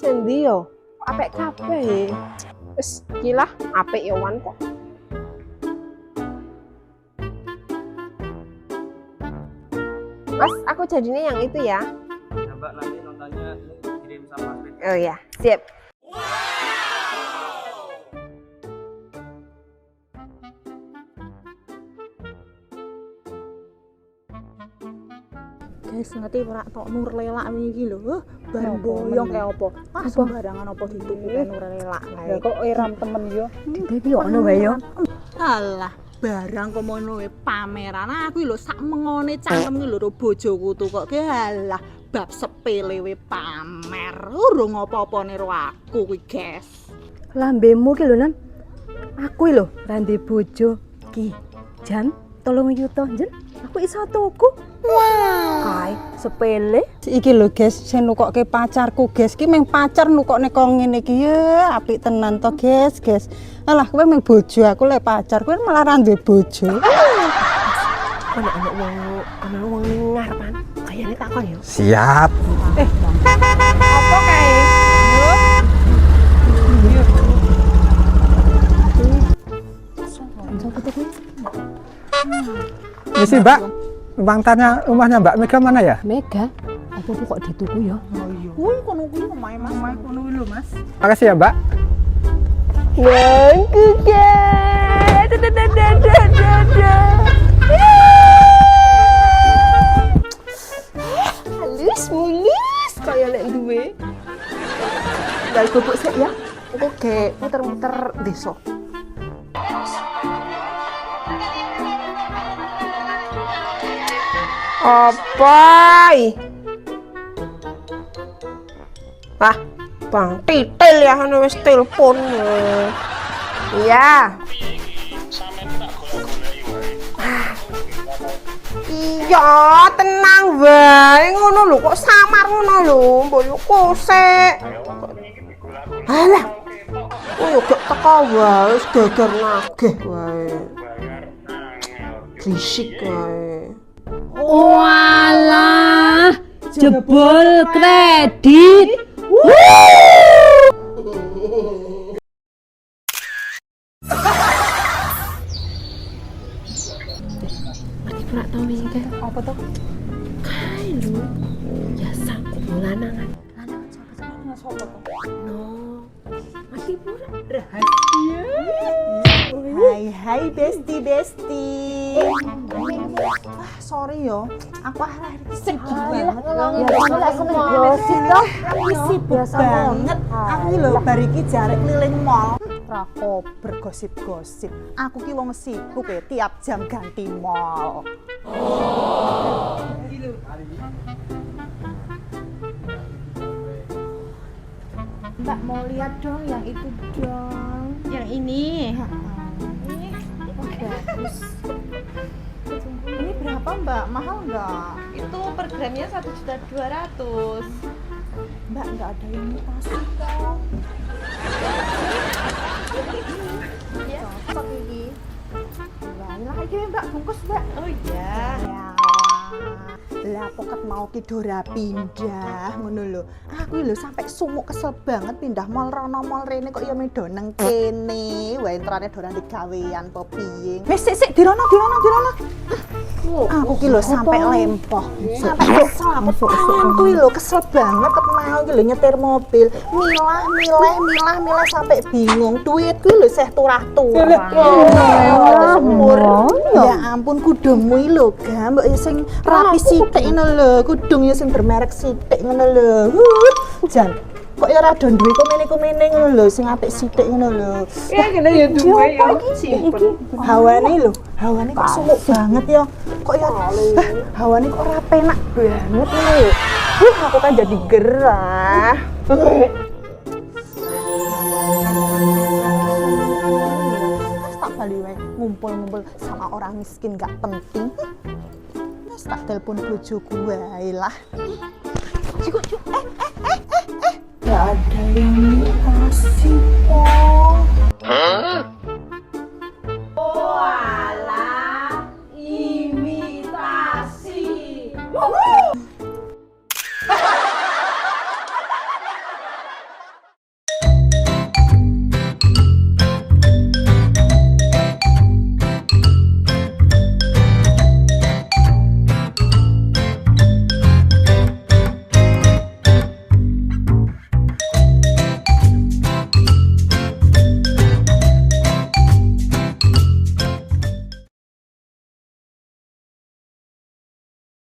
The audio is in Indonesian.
Sendi yo, apik kabeh. Wis iki lah, apik yo wan kok. Mas, aku jadinya yang itu ya. Ya Mbak, nanti notanya kirim sama sepeda. Oh ya, siap. Guys, ngerti ora tok nur lelak iki lho. Bareng boyong kayak apa? Ah, sembarangan apa dituku kayak nur lelak kae. Lah kok iram temen yo. Dadi ono wae yo. Alah, barang komono pameran aku lho sak mengone cangkem lho bojoku tuh kok alah bab sepele we pamer. Urung apa-apane karo aku kuwi, guys. Lambemu ki lho, Nan. Aku lho rande bojo ki. Jan 3 juta, Jan. Aku iso tuku. Wah, kae sepele. Iki lho guys, sing nukokke pacarku guys. Ki meng pacar nukokne kok ngene iki ya apik tenan to guys, guys. Alah kowe meng bojo, aku lek pacar, kowe malah ra duwe bojo. Ana wong ning ngarepan. Kayane takon yo. Siap. Apa kae? Misi Mbak, Bang tanya rumahnya Mbak Mega mana ya? Mega, apa kok dituku ya? Kuwi kono kuwi omahe Mas. Omahe kono kuwi lho, Mas. Makasih ya Mbak. Bangku guys. Halus mulus kaya lek duwe. Gal bubuk sik ya. Aku ge muter-muter desa. Apa? Wah, Bang Titil ya kan wis telepon. Iya. Iya, tenang wae. Ngono lho kok samar ngono lho, mbok yo kosek. Alah. Oh yo gak teko wae, wis geger nagih wae. Risik wae. Walah, jebol kredit. Mati pula tau wingi kae. Apa to? Kae lho. Biasa kok lanangan. Lanang sapa to? No. Mati pura. Hai besti. Wah, sorry yo. Aku akhir-akhir iki sibuk banget. Gosip to. Sibuk banget. Aku iki lho bar iki jare keliling mall. Ra kober gosip-gosip. Aku ki wong sibuk ya tiap jam ganti mall. Mbak mau lihat dong yang itu dong. Yang ini. Bagus. Ini berapa Mbak? Mahal nggak? Itu per gramnya 1.200.000. Mbak nggak ada imitasi dong. Ya, cocok ini. Lah iki Mbak bungkus Mbak. Oh iya. Lah poket mau ki Dora pindah ngono lho. Aku lho sampai sumuk kesel banget pindah mall rono mall rene kok ya medo nang kene. Wae entrane Dora digawean po piye. Wis sik dirono. Aku ki lho sampai lempoh. Sampai kesel aku lho kesel banget ket mau ki lho nyetir mobil. Milah sampai bingung. Duit ki lho seh turah-turah. Ya ampun kudungmu iki lho, Ga, mbok sing rapi sithik ngono lho, kudung ya sing bermerek sithik ngono lho. Jan, kok ya rada duwe komene-komene ngono lho, sing apik sithik ngono lho. Ya kene ya duwe ya. Simpen. Hawane kok sumuk banget ya. Kok ya hawane kok ora penak banget ngono lho. Aku kan jadi gerah. Tak bali wae ngumpul-ngumpul sama orang miskin gak penting. Wes tak telepon bojoku wae lah. Cuk. Gak ada yang kasih kok.